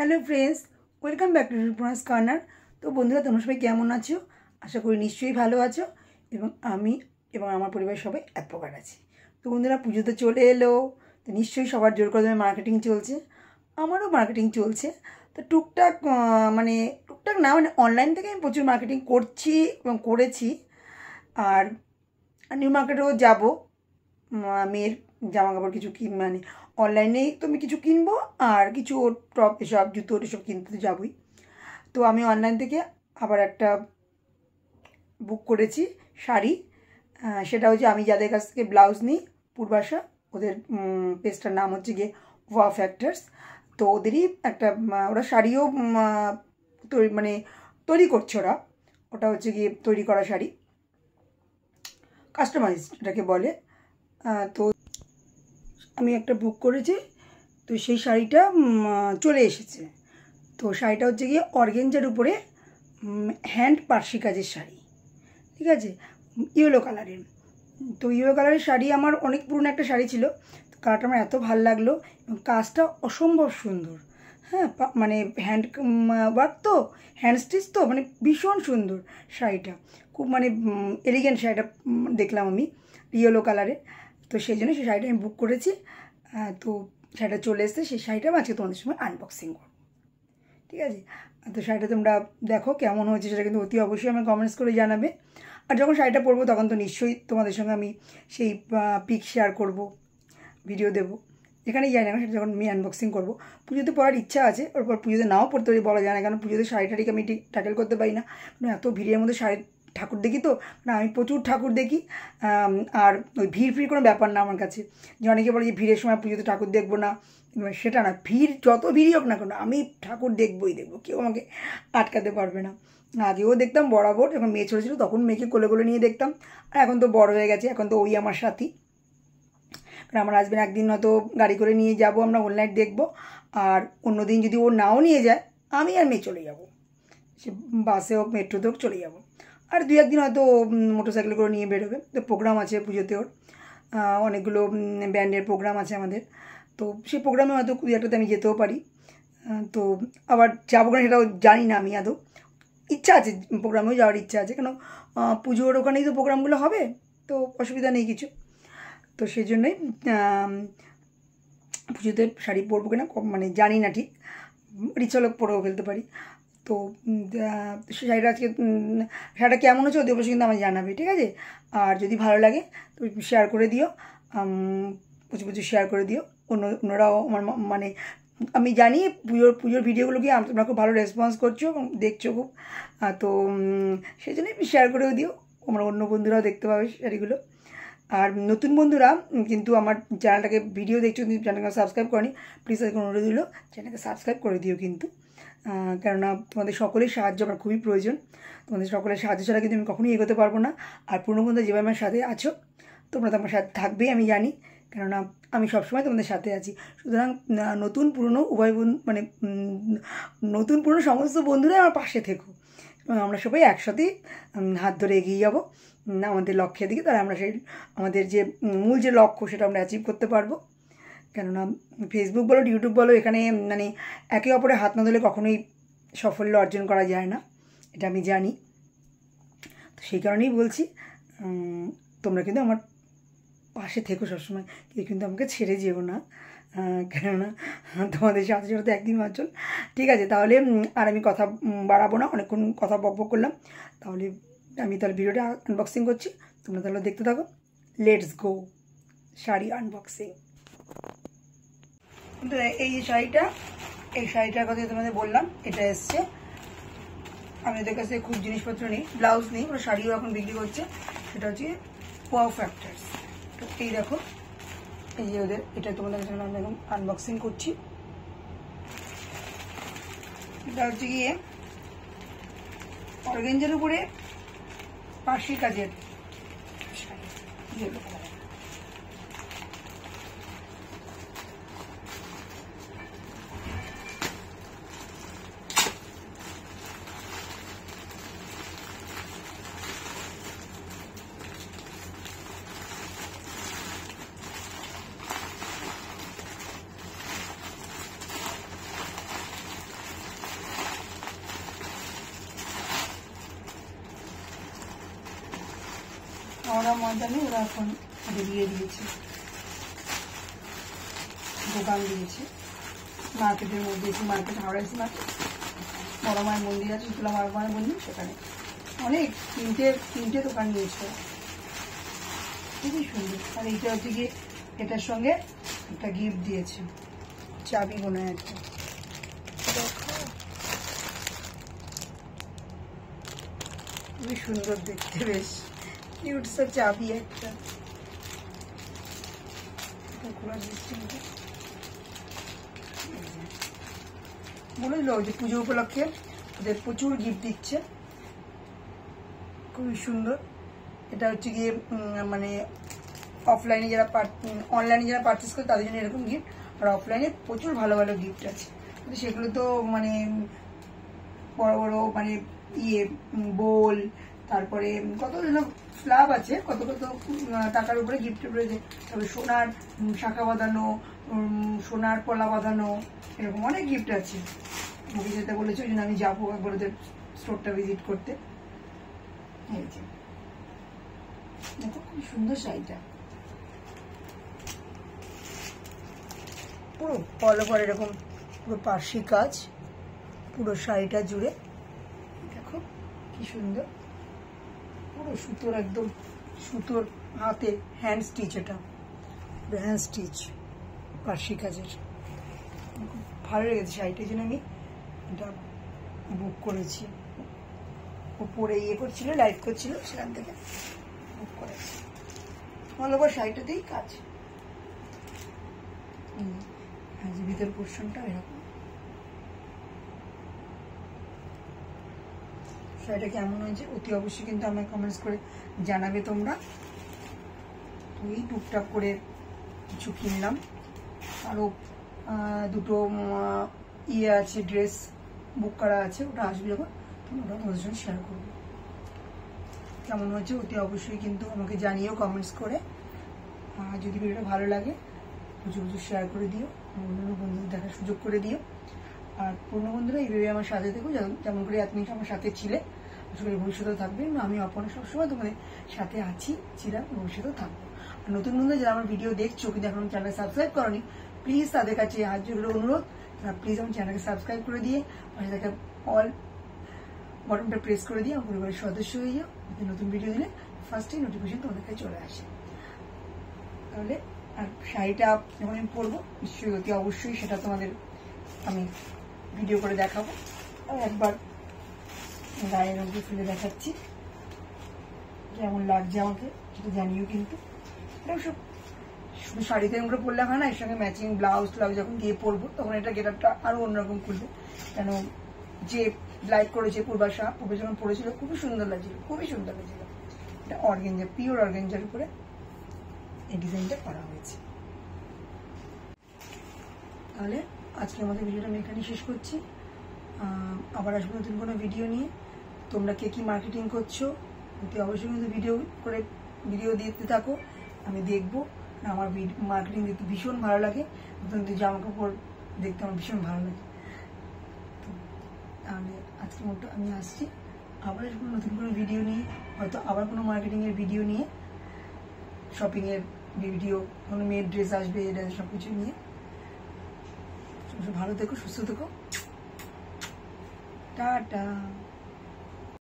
Hello friends, welcome back to Rupna's corner. তো বন্ধুরা, তোমরা সবাই কেমন আছো? আশা করি নিশ্চয়ই ভালো আছো এবং আমি এবং আমার পরিবারের সবাই এক প্রকার আছি। তো বন্ধুরা, পুজো তো চলে এলো, তো নিশ্চয়ই সবার জোর কদমে মার্কেটিং চলছে, আমারও মার্কেটিং চলছে। তো টুকটাক টুকটাক না, অনলাইন থেকে আমি প্রচুর মার্কেটিং করছি এবং করেছি। আর নিউ মার্কেটেও যাবো, মেয়ের জামা কাপড় কিছু অনলাইনেই তো আমি কিছু কিনবো, আর কিছু টপ এসব জুতো এসব কিনতে তো যাবোই। তো আমি অনলাইন থেকে আবার একটা বুক করেছি শাড়ি। সেটা হচ্ছে আমি যাদের কাছ থেকে ব্লাউজ নিই, পূর্বাশা, ওদের পেজটার নাম হচ্ছে গিয়ে ওয়াও ফ্যাক্টরস। তো ওদেরই একটা ওরা শাড়িও তৈরি করছে। ওটা হচ্ছে গিয়ে তৈরি করা শাড়ি, কাস্টমাইজ এটাকে বলে। তো আমি একটা বুক করেছি, তো সেই শাড়িটা চলে এসেছে। তো শাড়িটা হচ্ছে গিয়ে অর্গেঞ্জার উপরে হ্যান্ড পার্সি কাজের শাড়ি, ঠিক আছে, ইয়েলো কালারের। তো ইয়েলো কালারের শাড়ি আমার অনেক পুরনো একটা শাড়ি ছিল, তো কালারটা আমার এত ভালো লাগলো এবং কাজটা অসম্ভব সুন্দর। হ্যাঁ, হ্যান্ড ওয়ার্ক, তো হ্যান্ড স্টিচ, তো ভীষণ সুন্দর শাড়িটা, খুব এলিগেন্ট শাড়িটা দেখলাম আমি ইয়েলো কালারে। তো সেই জন্য সেই শাড়িটা আমি বুক করেছি। তো শাড়িটা চলে এসেছে, সেই শাড়িটা আজকে তোমাদের সঙ্গে আনবক্সিং করব, ঠিক আছে। তো শাড়িটা তোমরা দেখো কেমন হয়েছে, সেটা কিন্তু অতি অবশ্যই আমি কমেন্টস করে জানাবে। আর যখন শাড়িটা পরবো তখন তো নিশ্চয়ই তোমাদের সঙ্গে আমি সেই পিক শেয়ার করব, ভিডিও দেবো, এখানেই যাই না সেটা যখন আমি আনবক্সিং করবো। পুজোতে পরার ইচ্ছা আছে, ওরপর পুজোতে নাও পড়তে পারি, বলা যায় না, কারণ পুজোতে শাড়িটারিকে আমি ঠিক ট্যাকেল করতে পারি না, এত ভিড়ের মধ্যে ঠাকুর দেখি। তো আমি প্রচুর ঠাকুর দেখি, আর ওই ভিড় কোনো ব্যাপার না আমার কাছে। যে অনেকে বলে যে ভিড়ের সময় পুজোতে ঠাকুর দেখবো না, সেটা না, ভিড় যত ভিড়ই হোক না কেন আমি ঠাকুর দেখবই দেখবো, কেউ আমাকে আটকাতে পারবে না। আগেও দেখতাম বরাবর, যখন মেয়ে ছোটো ছিল তখন মেয়েকে কোলে কোলে নিয়ে দেখতাম, আর এখন তো বড় হয়ে গেছে, এখন তো ওই আমার সাথী। কারণ আমার হাজব্যান্ড একদিন হয়তো গাড়ি করে নিয়ে যাব, আমরা অনলাইন দেখবো, আর অন্য দিন যদি ও নাও নিয়ে যায়, আমি আর মেয়ে চলে যাব, সে বাসে হোক মেট্রোতে হোক চলে যাব। আর দু একদিন হয়তো মোটরসাইকেল করে নিয়ে বেরোবে। তো প্রোগ্রাম আছে পুজোতে, ওর অনেকগুলো ব্যান্ডের প্রোগ্রাম আছে আমাদের, তো সেই প্রোগ্রামে হয়তো দু একটাতে আমি যেতেও পারি। তো আবার যাবো না সেটাও জানি না আমি, আদৌ ইচ্ছা আছে, প্রোগ্রামেও যাওয়ার ইচ্ছা আছে, কেন পুজোর ওখানেই তো প্রোগ্রামগুলো হবে, তো অসুবিধা নেই কিছু। তো সেই জন্যই পুজোতে শাড়ি পরবো কিনা জানি না ঠিক, ইচ্ছা হলে পরেও ফেলতে পারি। তো শাড়িটা আজকে শাড়িটা কেমন হচ্ছে অতি অবশ্যই কিন্তু আমায় জানাবে, ঠিক আছে। আর যদি ভালো লাগে তো শেয়ার করে দিও, প্রচুর শেয়ার করে দিও। অন্যরাও আমার আমি জানি পুজোর ভিডিওগুলো কি তোমরা খুব ভালো রেসপন্স করছো এবং দেখছো খুব, তো সেই জন্যই শেয়ার করেও দিও, আমার অন্য বন্ধুরাও দেখতে পাবে শাড়িগুলো। আর নতুন বন্ধুরা কিন্তু আমার চ্যানেলটাকে ভিডিও দেখছো কিন্তু চ্যানেলকে সাবস্ক্রাইব করনি, প্লিজ আজকে অনুরোধ দিল চ্যানেলকে সাবস্ক্রাইব করে দিও কিন্তু, কেননা তোমাদের সকলের সাহায্য আমার খুবই প্রয়োজন। তোমাদের সকলের সাহায্য ছাড়া কিন্তু আমি কখনোই এগোতে পারবো না। আর পুরনো বন্ধু যেভাবে আমার সাথে আছো, তোমরা তো আমার সাথে থাকবেই আমি জানি, কেননা আমি সবসময় তোমাদের সাথে আছি। সুতরাং নতুন পুরনো উভয় বন্ধু নতুন পুরনো সমস্ত বন্ধুরাই আমার পাশে থেকো, এবং আমরা সবাই একসাথেই হাত ধরে এগিয়ে যাবো আমাদের লক্ষ্যের দিকে। তাহলে আমরা আমাদের যে মূল যে লক্ষ্য সেটা আমরা অ্যাচিভ করতে পারবো। কেননা ফেসবুক বলো, ইউটিউব বলো, এখানে একে অপরের হাত না ধরলে কখনোই সাফল্য অর্জন করা যায় না, এটা আমি জানি। তো সেই কারণেই বলছি, তোমরা কিন্তু আমার পাশে থেকো সবসময়, কেউ কিন্তু আমাকে ছেড়ে যেও না, কেননা তোমাদের সাথে সাথে একদিন অঞ্চল, ঠিক আছে। তাহলে আর আমি কথা বাড়াবো না, অনেকক্ষণ কথা বকবক করলাম, তাহলে আমি ভিডিওটা আনবক্সিং করছি, তোমরা তাহলে দেখতে থাকো। Let's go sari unboxing. কিন্তু এই শাড়িটার কথা তোমাদের বললাম, এটা এসছে, আমি ওদের কাছে খুব জিনিসপত্র নেই, ব্লাউজ নেই, ওরা শাড়িও এখন বিক্রি করছে, সেটা হচ্ছে ওয়াও ফ্যাক্টরস। তো এই দেখো, এই যে ওদের, এটা তোমাদের জন্য আমি এখন আনবক্সিং করছি। এটা হচ্ছে গিয়ে অর্গেঞ্জার উপরে পার্সি কাজের শাড়ি, খাওয়ার ময়দানে ওরা এখন বেরিয়ে দিয়েছে, দোকান দিয়েছে মার্কেটের মধ্যে। মার্কেট হাওড়াইসি মার্কেট, বড় মায়ের মন্দির আছে, শীতলা মায়ের মন্দির, সেখানে অনেক তিনটে দোকান নিয়েছে, খুবই সুন্দর। আর এইটা হচ্ছে গিয়ে এটার সঙ্গে একটা গিফট দিয়েছে, চাবি মনে হয় একটা, খুবই সুন্দর দেখতে, বেশ কিউট সা চাবি একটা। খোলার সিস্টেমটা বললো যে পুজো উপলক্ষে ওদের প্রচুর গিফট দিচ্ছে, খুবই সুন্দর। এটা হচ্ছে গিয়ে মানে অফলাইনে যারা অনলাইনে যারা পারচেস করে তাদের জন্য এরকম গিফট, আর অফলাইনে প্রচুর ভালো ভালো গিফট আছে। সেগুলো তো মানে বড় বড় মানে বোল, তারপরে কত স্ল্যাব আছে, কত কত টাকার উপরে গিফট রয়েছে। তবে সোনার শাখা বাঁধানো, সোনার পলা বাঁধানো, এরকম অনেক গিফট আছে। মুখে যেতে বলেছে, ওই জন্য আমি যাবো একবার ওদের স্টোরটা ভিজিট করতে। দেখো খুব সুন্দর শাড়িটা, পুরো অল ওভার এরকম পুরো পার্সি কাজ পুরো শাড়িটা জুড়ে। দেখো কি সুন্দর, পুরো সুতোর, একদম সুতোর হাতে হ্যান্ড স্টিচ, এটা হ্যান্ড স্টিচ পার্সি কাজের। ভালো লেগেছে শাড়িটার জন্য আমি এটা বুক করেছি। ও পরে করছিল, লাইভ করছিল, সেখান থেকে বুক করেছি। অল ওভার শাড়িটাতেই কাজ, ভিতর পোর্শনটা এরকম। শাড়িটা কেমন হয়েছে অতি অবশ্যই কিন্তু আমায় কমেন্টস করে জানাবে তোমরা। এই টুকটাক করে কিছু কিনলাম, আরও দুটো আছে, ড্রেস বুক করা আছে, ওটা আসবে যখন ওটা তোমাদের সঙ্গে শেয়ার করবো। কেমন হয়েছে অতি অবশ্যই কিন্তু আমাকে জানিও কমেন্টস করে। আর যদি ভিডিওটা ভালো লাগে প্রচুর প্রচুর শেয়ার করে দিও, অন্য বন্ধুদের দেখার সুযোগ করে দিও। আর পুরনো বন্ধুরা এইভাবে আমার সাথে থেকো, যেমন করে এত মিনিট আমার সাথে ছিলে, আসলে ভবিষ্যতেও থাকবে। আমি অপর্ণা সবসময় তোমাদের সাথে আছি, ছিলাম, ভবিষ্যতেও থাকবো। আর নতুন বন্ধুরা যারা আমার ভিডিও দেখছো কিন্তু এখন চ্যানেল সাবস্ক্রাইব করনি, প্লিজ তাদের কাছে হাত জোড়ে অনুরোধ, তারা প্লিজ আমার চ্যানেলকে সাবস্ক্রাইব করে দিয়ে পাশে একটা অল বটনটা প্রেস করে দিয়ে আমার পরিবারের সদস্য হয়ে যাও, নতুন ভিডিও দিলে ফার্স্টেই নোটিফিকেশন তোমাদের কাছে চলে আসে। তাহলে আর শাড়িটা যখন আমি পরবো নিশ্চয়ই অতি অবশ্যই সেটা তোমাদের আমি ভিডিও করে দেখাবো। আর একবার গায়ের রঙে ফেলে দেখাচ্ছি কেমন লাগছে আমাকে, সেটা জানিও কিন্তু। সব শুধু শাড়িতে এরকম করে পরলে হয় না, এর সঙ্গে ম্যাচিং ব্লাউজ ট্লাউজ যখন দিয়ে পরবো তখন এটা গেটআপটা আরো অন্যরকম খুলবে। কেন যে লাইক করেছে পূর্বাশা, পূর্বে যখন পরেছিল খুবই সুন্দর লাগছিল, খুবই সুন্দর লাগছিল। এটা অর্গেঞ্জা, পিওর অর্গেঞ্জার উপরে এই ডিজাইনটা করা হয়েছে। তাহলে আজকে আমাদের ভিডিওটা আমি এখানেই শেষ করছি। আবার আসবো নতুন কোনো ভিডিও নিয়ে। তোমরা কে কি মার্কেটিং করছো অতি অবশ্যই কিন্তু ভিডিও দিতে থাকো, আমি দেখবো। আমার মার্কেটিং দেখতে ভীষণ ভালো লাগে, নতুন জামা কাপড় দেখতে আমার ভীষণ ভালো লাগে। তাহলে আজকের মতো আমি আসছি, আবার আসবো নতুন কোনো ভিডিও নিয়ে, হয়তো আবার কোনো মার্কেটিংয়ের ভিডিও নিয়ে, শপিংয়ের ভিডিও, কোনো মেয়ের ড্রেস আসবে, এটা সব কিছু নিয়ে। ভালো থেকো, সুস্থ থেকো, টাটা।